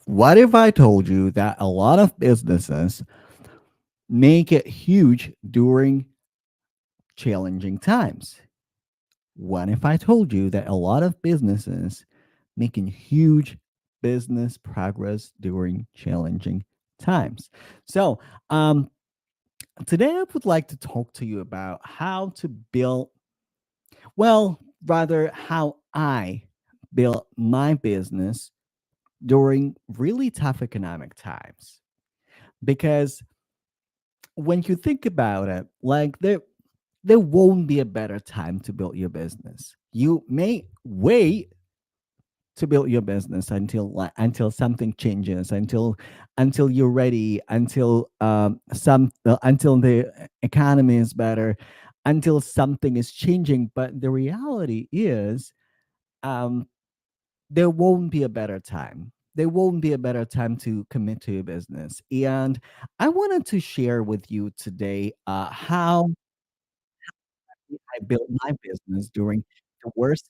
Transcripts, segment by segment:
What if I told you that a lot of businesses make it huge during challenging times? What if I told you that a lot of businesses making huge business progress during challenging times? So, um, today I would like to talk to you about how to build, well, rather, how I built my business during really tough economic times. Because when you think about it, like there won't be a better time to build your business. You may wait to build your business until something changes, until you're ready, until the economy is better, until something is changing. But the reality is, um, there won't be a better time. There won't be a better time to commit to your business. And I wanted to share with you today how I built my business during the worst,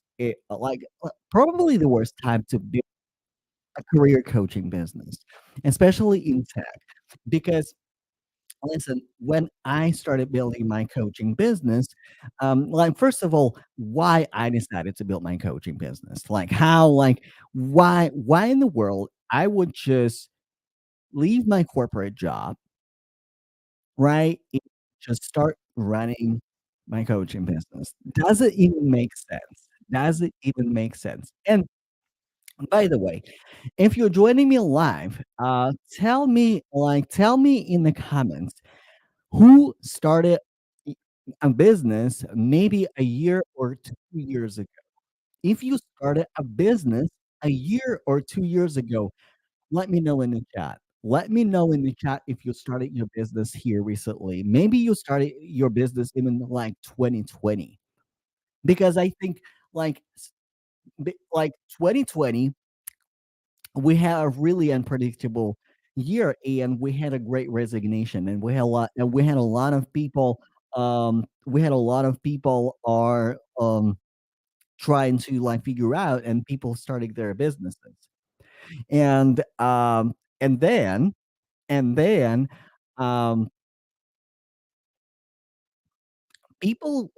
probably the worst time to build a career coaching business, especially in tech. Because listen, when I started building my coaching business, first of all, why I decided to build my coaching business, why in the world I would just leave my corporate job, right, and just start running my coaching business. Does it even make sense? Does it even make sense? And by the way, if you're joining me live, tell me in the comments who started i- a business maybe a year or 2 years ago. If you started a business a year or 2 years ago, let me know in the chat. Let me know in the chat if you started your business here recently. Maybe you started your business even like 2020, because I think like 2020, we had a really unpredictable year, and we had a great resignation, and we had a lot of people, are trying to like figure out, and people starting their businesses. And and then and then um people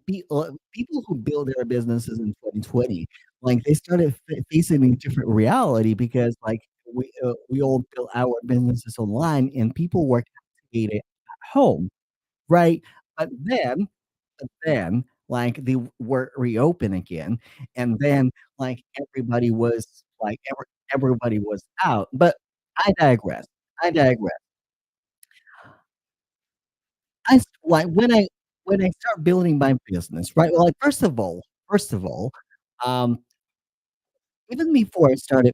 people who build their businesses in 2020, like they started facing a different reality, because we all built our businesses online, and people were captivated at home, right? But then but then like they were reopened again, and then like everybody was out. But I digress. I digress. When I start building my business, right? Well, like, first of all, um, even before I started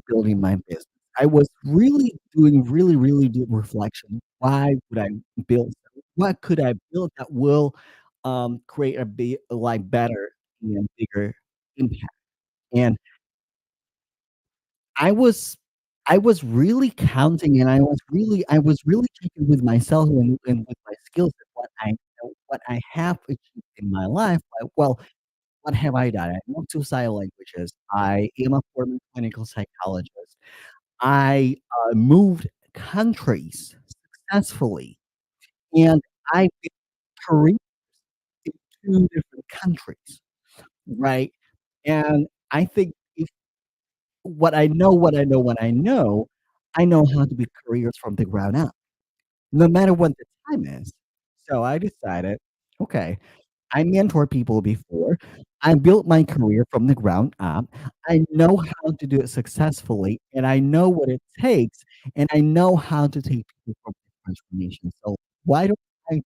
building my business, I was really doing really deep reflection. Why would I build what could I build that will, create a better and bigger impact? And I was I was really counting, and I was really checking with myself and with my skills at what I have achieved in my life. What have I done? I know 2 sign languages. I am a former clinical psychologist. I, moved countries successfully, and I built careers in 2 different countries, right? And I think if I know how to build careers from the ground up, no matter what the time is. So I decided, okay, I mentored people before. I built my career from the ground up. I know how to do it successfully, and I know what it takes, and I know how to take people from transformation. So why don't I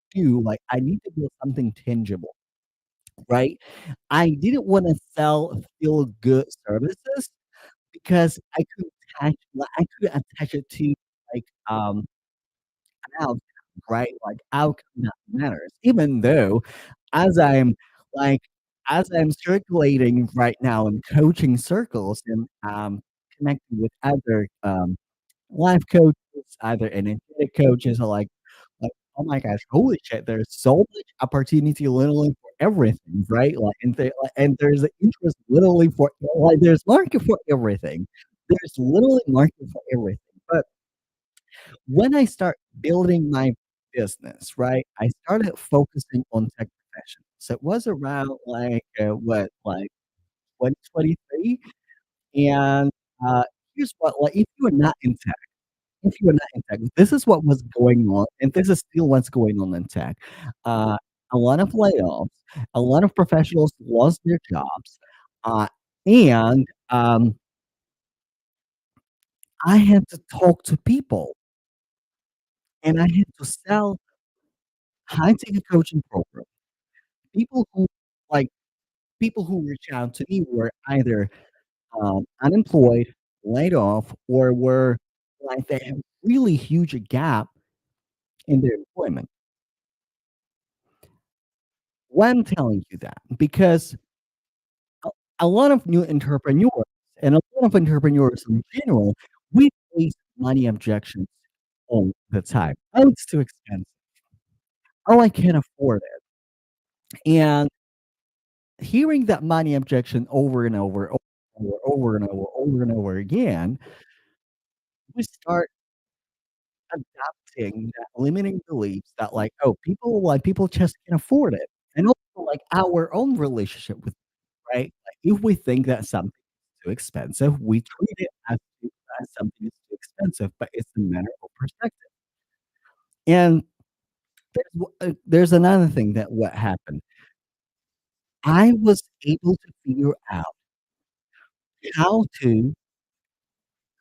need to build something tangible, right? I didn't want to sell feel good services, because I couldn't attach it to like an outcome, right? Like outcome that matters. Even though as I'm like as I'm circulating right now in coaching circles, and connecting with other life coaches, either energetic coaches, or oh my gosh, holy shit, there's so much opportunity literally for everything, right? And there's an interest literally for, there's market for everything. there's literally market for everything, but when I start building my business, right, I started focusing on tech professionals. So it was around like 2023, and, here's what like, if you are not in tech, this is what was going on, and this is still what's going on in tech. Uh, a lot of layoffs, a lot of professionals lost their jobs, and, I had to talk to people, and I had to sell high-ticket coaching program. People who like, people who reach out to me were either, unemployed, laid off, or were like, they have really huge gap in their employment. Why I'm telling you that? Because a a lot of new entrepreneurs and a lot of entrepreneurs in general, we face money objections all the time. "Oh, it's too expensive. Oh, I can't afford it." And hearing that money objection over and over and over again, we start adopting that limiting beliefs that like, "Oh, people just can't afford it." And also, like, our own relationship with right? Like, if we think that something is too expensive, we treat it as something is too expensive, but it's a matter of perspective. And there's another thing that what happened. I was able to figure out how to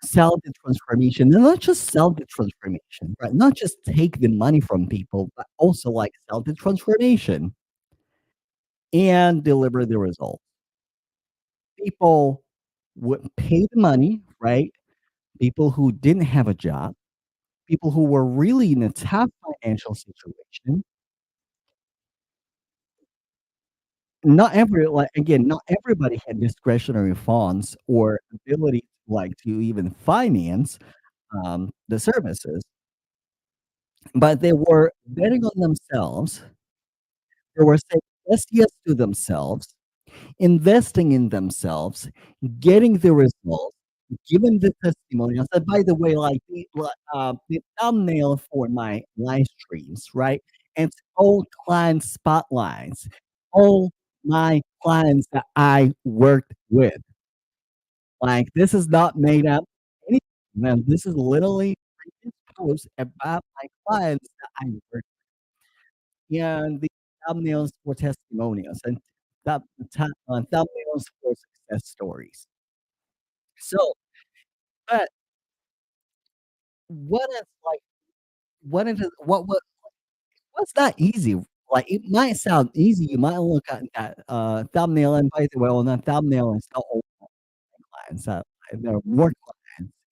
sell the transformation, and not just sell the transformation, right? Not just take the money from people, but also, like, sell the transformation and deliver the result. People would pay the money, right? People who didn't have a job, people who were really in a tough financial situation. Not every like, again, not everybody had discretionary funds or ability, like, to even finance, the services, but they were betting on themselves. They were saying yes to themselves, investing in themselves, getting the results, giving the testimonials. And by the way, like the thumbnail for my live streams, right? It's all client spotlights, all my clients that I worked with. Like this is not made up. Anything, man. This is literally previous posts about my clients that I worked and the thumbnails for testimonials and thumbnails for success stories. So, but what is like, what's not easy? Like it might sound easy. You might look at that thumbnail, and by the way, on that thumbnail is not all clients. There are more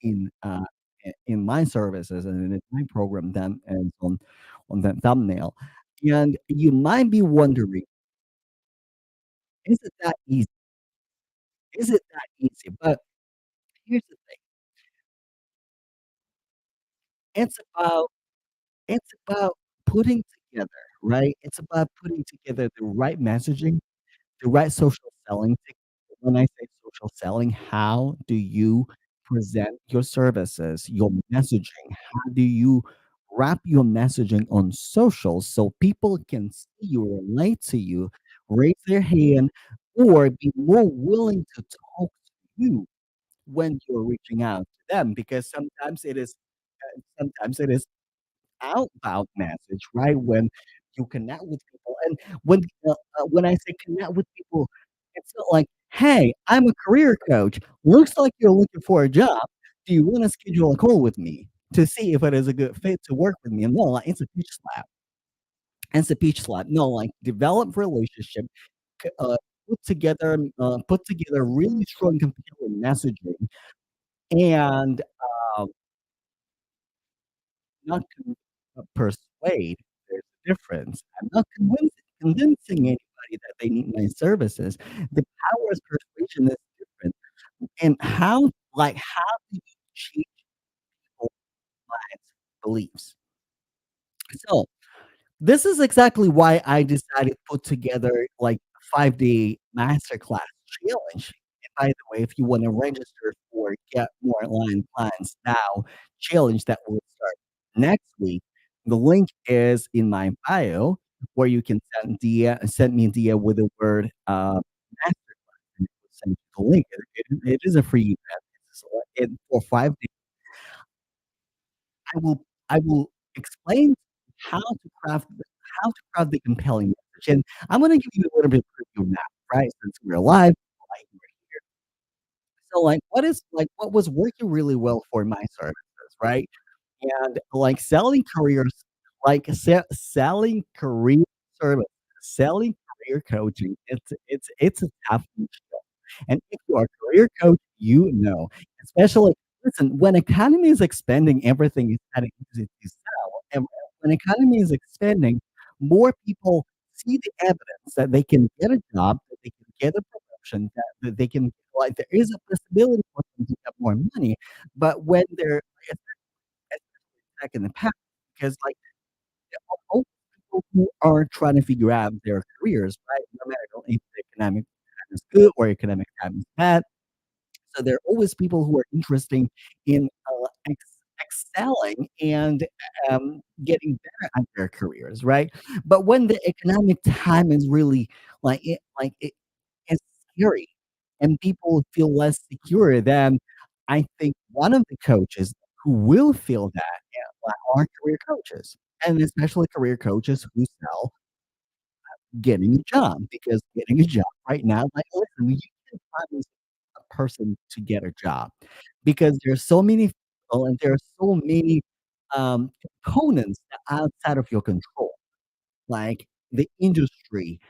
clients in my services and in my program than and on that thumbnail. And you might be wondering, is it that easy? Is it that easy? But here's the thing, it's about it's about putting together, right? It's about putting together the right messaging, the right social selling technique. When I say social selling, how do you present your services, your messaging? How do you wrap your messaging on social so people can see you, relate to you, raise their hand, or be more willing to talk to you when you're reaching out to them? Because sometimes it is outbound message, right? When you connect with people, and when I say connect with people, it's not like, "Hey, I'm a career coach. Looks like you're looking for a job. Do you wanna schedule a call with me to see if it is a good fit to work with me?" And no, like, it's a pitch slap. It's a pitch slap. No, like, develop relationship, c put together really strong, compelling messaging, and, um not persuade, there's a difference. I'm not convincing anybody that they need my services. The power of persuasion is different. And how do you change people's minds, beliefs? So, this is exactly why I decided to put together, like, a 5-day masterclass challenge. by the way, if you wanna register for Get More Online Plans Now challenge that will start next week, the link is in my bio where you can send me a DM with the word, masterclass, and it will send you the link. It is a free event. So, for 5 days, I will I will explain how to craft the compelling message, and I'm gonna give you a little bit of preview now, right? Since we're live, like, we're here. So, what was working really well for my services, right? And, like, selling career service, selling career coaching, it's a tough niche. And if you are a career coach, you know, especially listen, when economy is expanding, everything is kinda easy to sell, and when economy is expanding, more people see the evidence that they can get a job, that they can get a promotion, that they can like, there is a possibility for them to get more money, but when they're especially back in the past, because, like, most people who are trying to figure out their careers, right, no matter if the economic time is good or economic time is bad, so there are always people who are interested in, excelling and, getting better at their careers, right? But when the economic time is really it is scary and people feel less secure, then I think one of the coaches who will feel that, are career coaches, and especially career coaches who sell getting a job, because getting a job right now, like, listen, you can find a person to get a job because there's so many people and there are so many, components that are outside of your control, like the industry,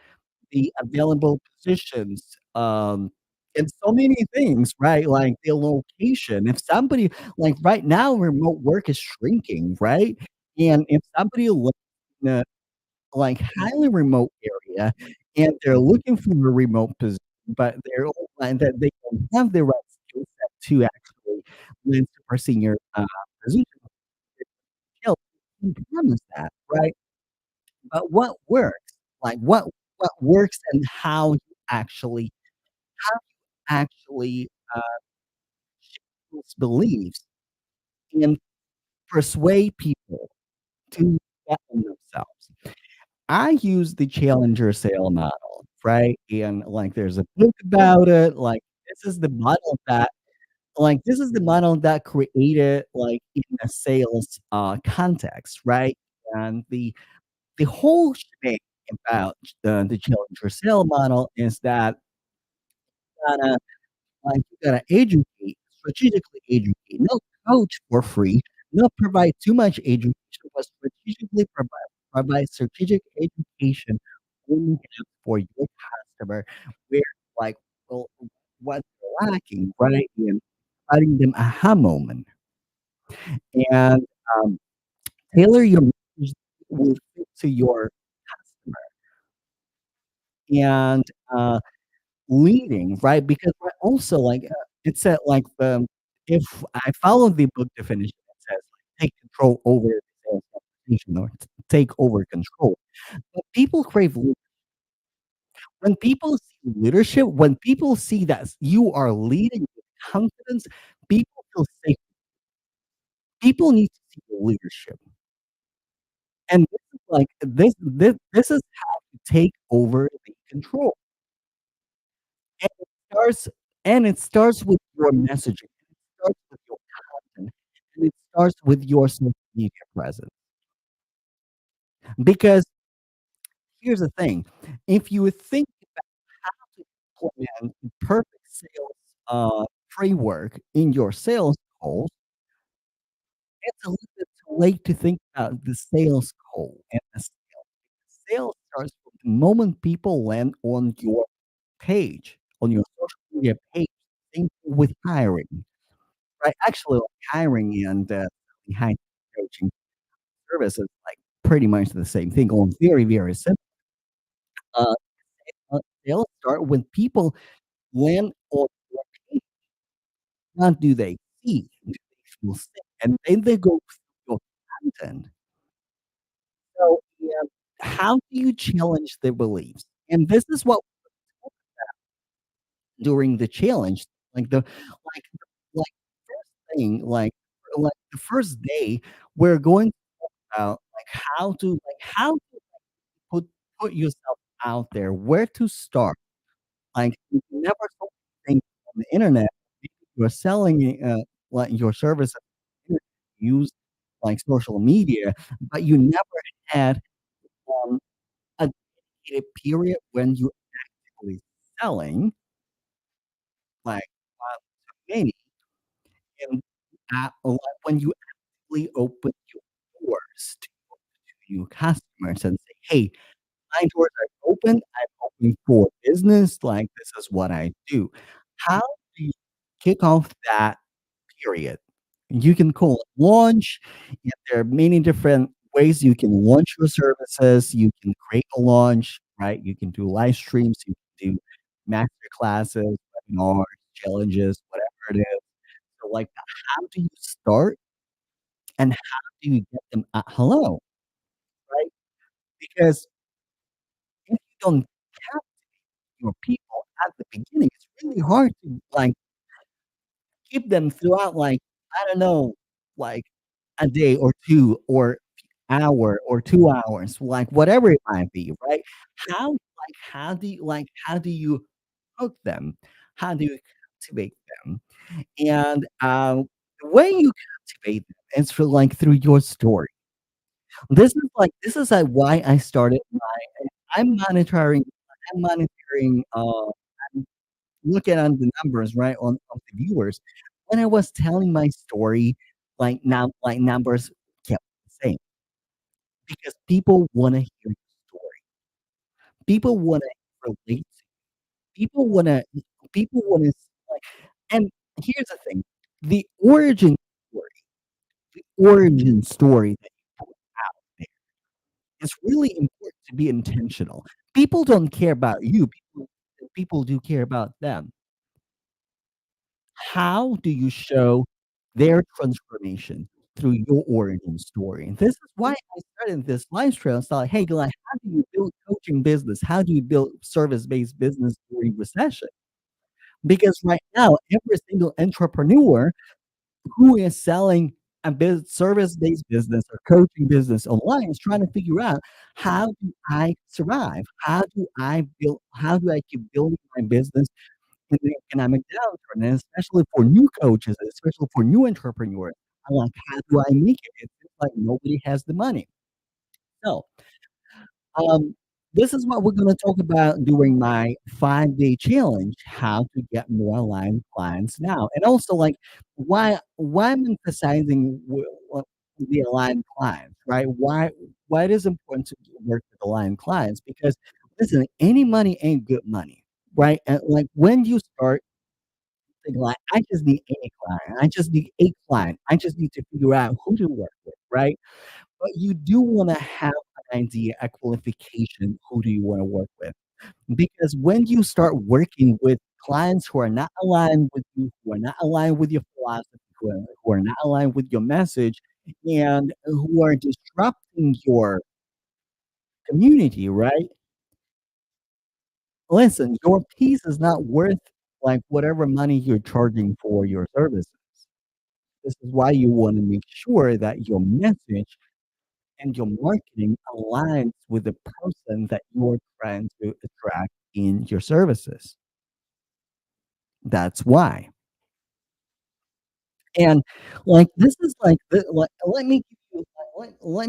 the available positions, and so many things, right? Like the location. If somebody like right now, remote work is shrinking, right? And if somebody lives in a like highly remote area and they're looking for a remote position, but they're and that they don't have the right skill set to actually land super senior position, you can promise that, right? But what works? Like what works and how you actually shift those beliefs and persuade people to bet on themselves. I use the challenger sale model, right? And, like, there's a book about it, like, this is the model that created, like, in a sales, context, right? And the whole shebang about the challenger sale model is that gotta you gotta educate, strategically educate, not coach for free, not provide too much education, but strategically provide strategic education only for your customer where, like, well, what they're lacking, right? And providing them aha moment and, um, tailor your message will fit to your customer and, leading, right? Because we're also like, it said like, if I follow the book definition, it says like take control over the sales conversation or take over control. But people crave when people see leadership, when people see that you are leading with confidence, people feel safe. People need to see your leadership. And this is like this is how you take over the control. And it starts it starts with your messaging. It starts with your content, and it starts with your social media presence. Because here's the thing, if you think how to implement perfect sales, framework in your sales goals, it's a little bit too late to think about the sales goal and the sale. Sales starts from the moment people land on your page, on your social media page. Same thing with hiring. Right, actually, like, hiring and, behind coaching services, like, pretty much the same thing, or very, very simple. Uh, they'll start when people land on your page, not do they see, do they feel safe, and then they go through your content. So, yeah, how do you challenge their beliefs? And this is what during the challenge. Like like first thing, like the first day, we're going about how to put put yourself out there, where to start. Like you never saw anything on the internet. You're selling like your service, use like social media, but you never had um, a dedicated period when you're actually selling, like many, and like when you actually open your doors to your customers and say, "Hey, my doors are open. I'm open for business. Like this is what I do." How do you kick off that period? You can call it launch. And there are many different ways you can launch your services. You can create a launch, right? You can do live streams. You can do master classes, webinars, challenges, whatever it is. So, like, how do you start and how do you get them at hello, right? Because if you don't have your people at the beginning, it's really hard to, like, keep them throughout, like, I don't know, like, a day or 2 or hour or 2 hours, like, whatever it might be, right? How do you hook them? How do you captivate them? And, the way you captivate them is through your story. This is why I started I'm monitoring I'm monitoring, I'm looking at the numbers, right, on of the viewers. When I was telling my story, numbers kept the same because people wanna hear your story. People wanna relate. People wanna people wanna like and here's the thing, the story origin story that you put out there is really important to be intentional. People don't care about you, people do care about them. How do you show their transformation through your origin story? And this is why I started this live stream. It's like, hey, like, how do you build coaching business? How do you build service-based business during recession? Because right now, every single entrepreneur who is selling a service-based business or coaching business online is trying to figure out, how do I survive? How do I keep building my business in the economic downturn, and especially for new coaches, especially for new entrepreneurs. I'm like, how do I make it? It's just like nobody has the money. So, um, this is what we're going to talk about during my 5-day challenge: how to get more aligned clients now, and also like why I'm emphasizing the aligned clients, right? Why it is important to work with aligned clients, because listen, any money ain't good money, right? And like when you start thinking like, I just need a client, I just need a client, I just need to figure out who to work with, right? But you do wanna have an idea, a qualification, who do you wanna work with? Because when you start working with clients who are not aligned with you, who are not aligned with your philosophy, who are not aligned with your message, and who are disrupting your community, right? Listen, your piece is not worth, like, whatever money you're charging for your services. This is why you wanna make sure that your message and your marketing aligns with the person that you're trying to attract in your services. That's why. And, like, this is like the like, let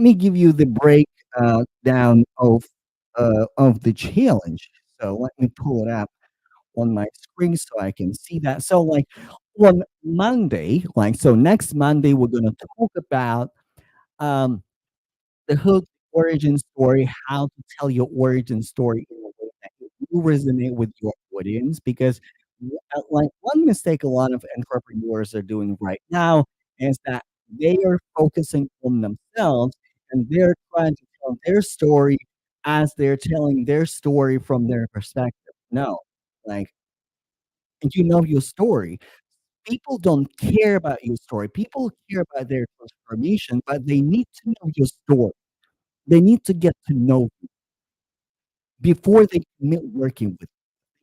me give you the down of the challenge. So let me pull it up on my screen so I can see that. So, like, on Monday, like, so next Monday, we're gonna talk about, um the hook, origin story, how to tell your origin story in a way that you resonate with your audience. Because, like, one mistake a lot of entrepreneurs are doing right now is that they are focusing on themselves and they're trying to tell their story as they're telling their story from their perspective. No, like, you know your story. People don't care about your story. People care about their transformation, but they need to know your story. They need to get to know you before they commit working with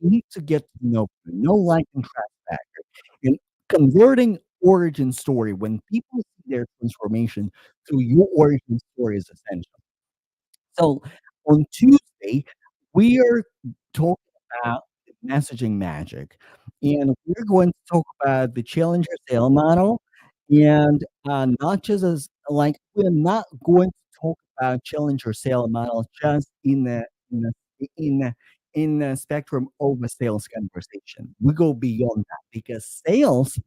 you. need to get to know you, know, like, and trust factor. And converting origin story when people see their transformation through your origin story is essential. So on Tuesday, we are talking about messaging magic, and we're going to talk about the challenger sale model, and not just as like we're not going to talk about challenger sale model just in the in the spectrum of a sales conversation. We go beyond that because sales,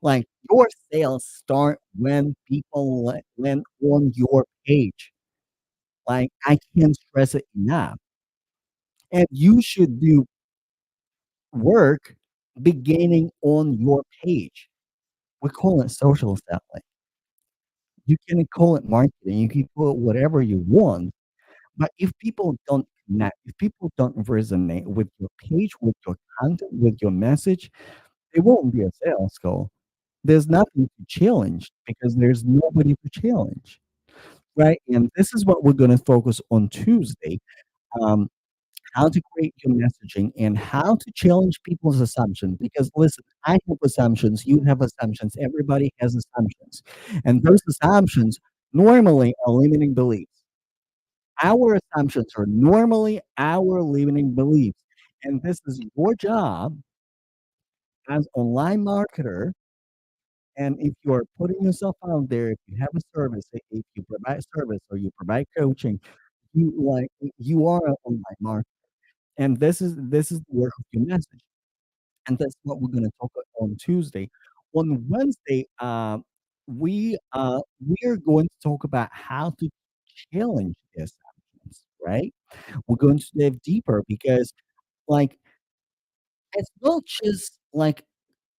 like your sales, start when people land on your page. Like, I can't stress it enough. And you should do work beginning on your page. We call it social selling. You can call it marketing, you can call it whatever you want, but if people don't connect, if people don't resonate with your page, with your content, with your message, it won't be a sales call. There's nothing to challenge because there's nobody to challenge, right? And this is what we're gonna focus on Tuesday. Um, how to create your messaging and how to challenge people's assumptions. Because listen, I have assumptions, you have assumptions, everybody has assumptions. And those assumptions normally are limiting beliefs. Our assumptions are normally our limiting beliefs. And this is your job as online marketer. And if you are putting yourself out there, if you have a service, if you provide service or you provide coaching, you are an online marketer. And this is the work of your message, and that's what we're gonna talk on Tuesday. On Wednesday, we are going to talk about how to challenge the assumptions, right? We're going to dive deeper because, like, it's not just like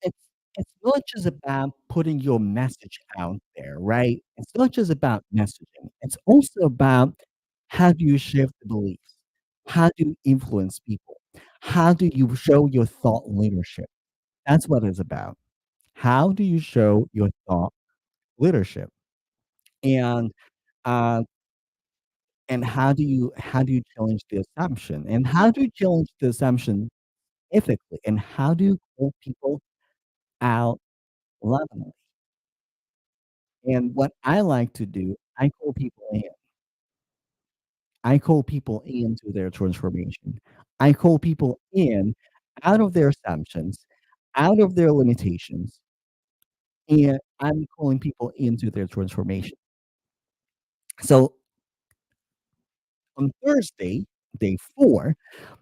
it's it's not just about putting your message out there, right? It's not just about messaging. It's also about how do you shift the beliefs? How do you influence people? How do you show your thought leadership? That's what it's about. How do you show your thought leadership? And uh, and how do you challenge the assumption? And how do you challenge the assumption ethically? And how do you call people out lovingly? And what I like to do, I call people in. I call people into their transformation. I call people in out of their assumptions, out of their limitations, and I'm calling people into their transformation. So on Thursday, day 4,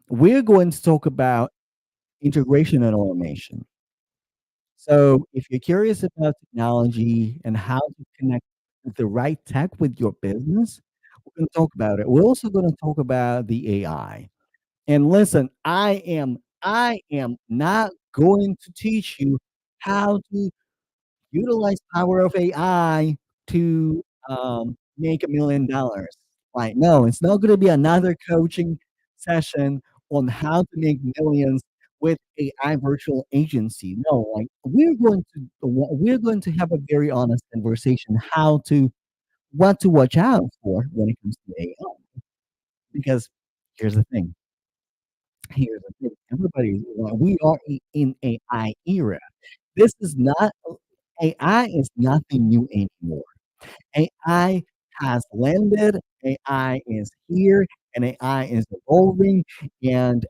we're going to talk about integration and automation. So if you're curious about technology and how to connect the right tech with your business, we're going to talk about it. We're also going to talk about the AI. And listen, I am not going to teach you how to utilize power of AI to, make $1,000,000. Like, no, it's not gonna be another coaching session on how to make millions with AI virtual agency. No, like, we're going to have a very honest conversation how to what to watch out for when it comes to AI. Because here's the thing, here's the thing, everybody, we are in AI era. This is not AI is nothing new anymore. AI has landed, AI is here, and AI is evolving, and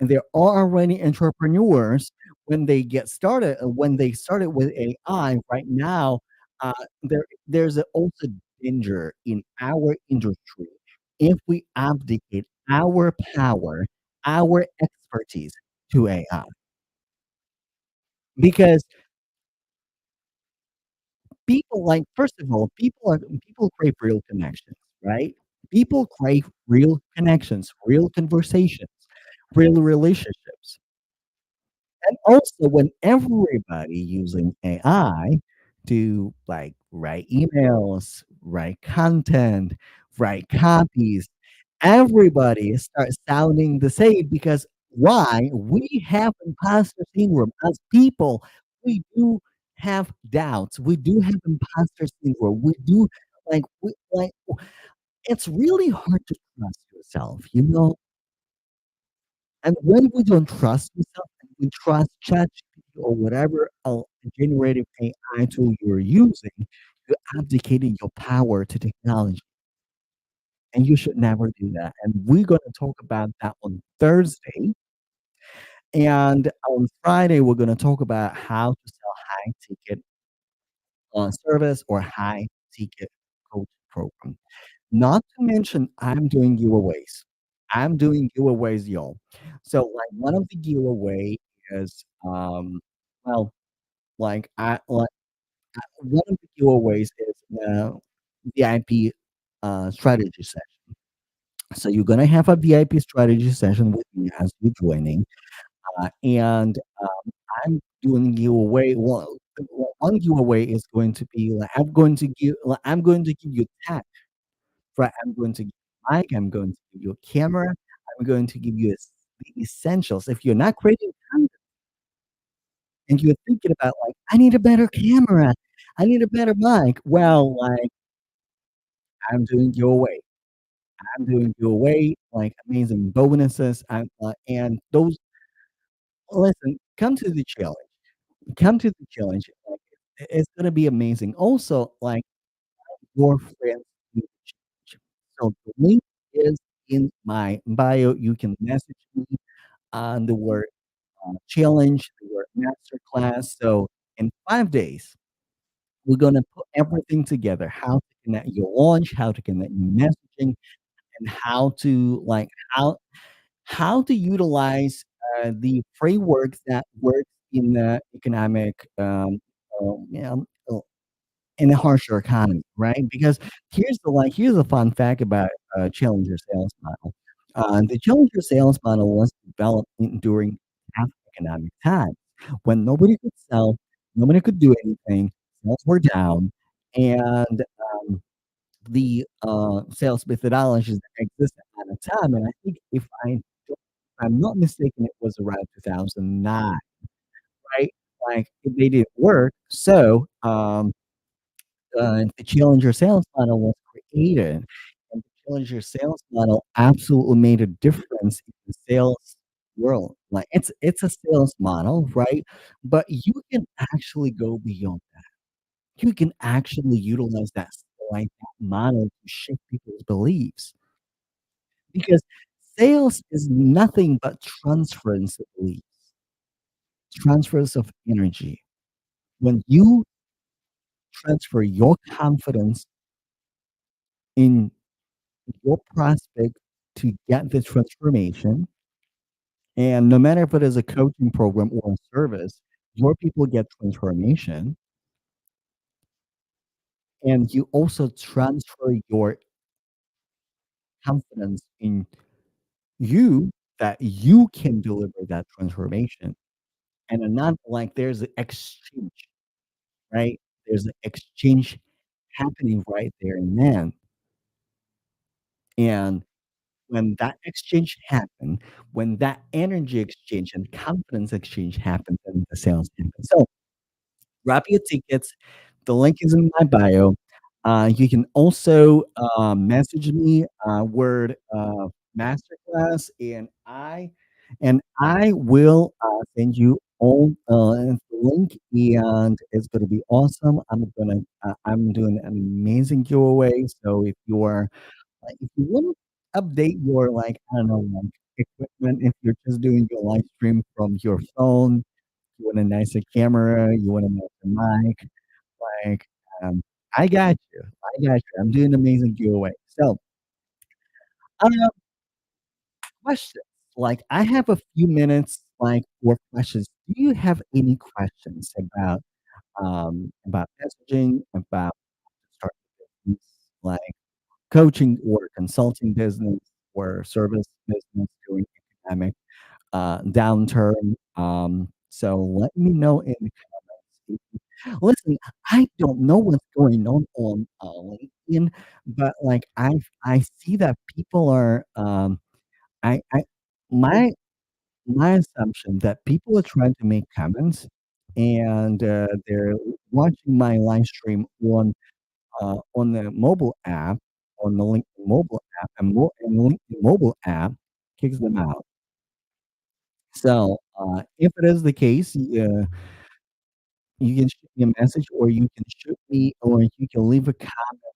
there are already entrepreneurs when they started with AI right now, there's also danger in our industry if we abdicate our power, our expertise to AI. Because people like first of all, people crave real connections, right? People crave real connections, real conversations, real relationships. And also when everybody using AI to, like, write emails, write content, write copies, everybody starts sounding the same because why? We have imposter syndrome. As people, we do have doubts. We do have imposter syndrome. We do it's really hard to trust yourself, you know? And when we don't trust yourself and we trust ChatGPT or whatever generative AI tool you're using, you're abdicating your power to technology, and you should never do that. And we're going to talk about that on Thursday. And on Friday, we're going to talk about how to sell high ticket service or high ticket coach program. Not to mention, I'm doing giveaways. I'm doing giveaways, y'all. So, like, one of the giveaway is, well, one of the giveaways is VIP strategy session. So you're gonna have a VIP strategy session with me as you're joining, and I'm doing giveaway. One giveaway is going to be like I'm going to give you tech. Right, I'm going to give you a mic, I'm going to give you a camera, I'm going to give you the essentials. If you're not creating content and you're thinking about like, "I need a better camera, I need a better mic," well, like, I'm doing your way. I'm doing your way, like, amazing bonuses, and those listen, come to the challenge. Come to the challenge, like, it's gonna be amazing. Also, like, your friends do the challenge. So the link is in my bio. You can message me on the word challenge, the word masterclass. So in 5 days, we're gonna put everything together: how to connect your launch, how to connect your messaging, and how to utilize the frameworks that works in the economic you know, in a harsher economy, right? Because here's a fun fact about challenger sales model. The challenger sales model was developed during tough economic times when nobody could sell, nobody could do anything, sales were down, and the sales methodologies that existed at the time. And I think if I'm not mistaken, it was around 2009, right? Like they didn't work, so the challenger sales model was created, and the challenger sales model absolutely made a difference in the sales world. Like it's a sales model, right? But you can actually go beyond that. You can actually utilize that model to shift people's beliefs because sales is nothing but transference of beliefs, transfers of energy. When you transfer your confidence in your prospect to get this transformation. And no matter if it is a coaching program or a service, your people get transformation. And you also transfer your confidence in you that you can deliver that transformation. And not like there's an exchange, right? There's an exchange happening right there and then. And when that exchange happen, when that energy exchange and confidence exchange happens, then the sales happen. So grab your tickets. The link is in my bio. You can also message me word masterclass, and I will send you all the link, and it's gonna be awesome. I'm doing an amazing giveaway. So if you wanna update your, like, I don't know, like, equipment, if you're just doing your live stream from your phone, you want a nicer camera, you want a nicer mic, like, um, I got you, I got you. I'm doing an amazing giveaway. So, um, questions, like, I have a few minutes, like, for questions. Do you have any questions about messaging, about starting a business, like coaching or consulting business or service business during economic downturn? So let me know in the comments. Listen, I don't know what's going on LinkedIn, but like I see that people are I my my assumption that people are trying to make comments and they're watching my live stream on the mobile app, on the LinkedIn mobile app, and LinkedIn mobile app kicks them out. So, if it is the case, you can shoot me a message or you can shoot me or you can leave a comment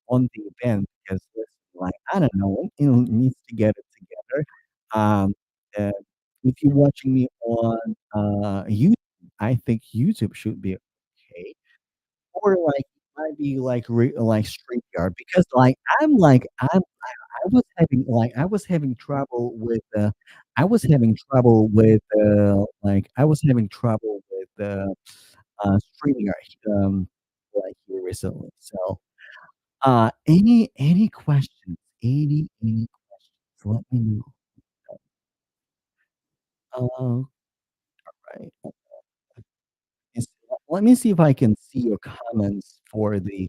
on the event because listen, like, I don't know, needs to get it together. Um, uh, if you're watching me on, YouTube, I think YouTube should be okay. Or, like, it might be, like, StreamYard because, like, I was having trouble with, I was having trouble with, StreamYard, like, here recently. So, any questions? Any questions, let me know. Right. Let me see if I can see your comments for the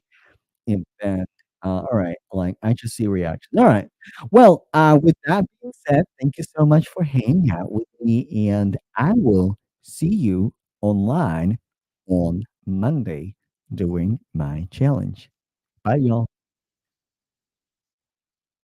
event. Alright, like, I just see reactions. Alright. Well, with that being said, thank you so much for hanging out with me, and I will see you online on Monday doing my challenge. Bye, y'all.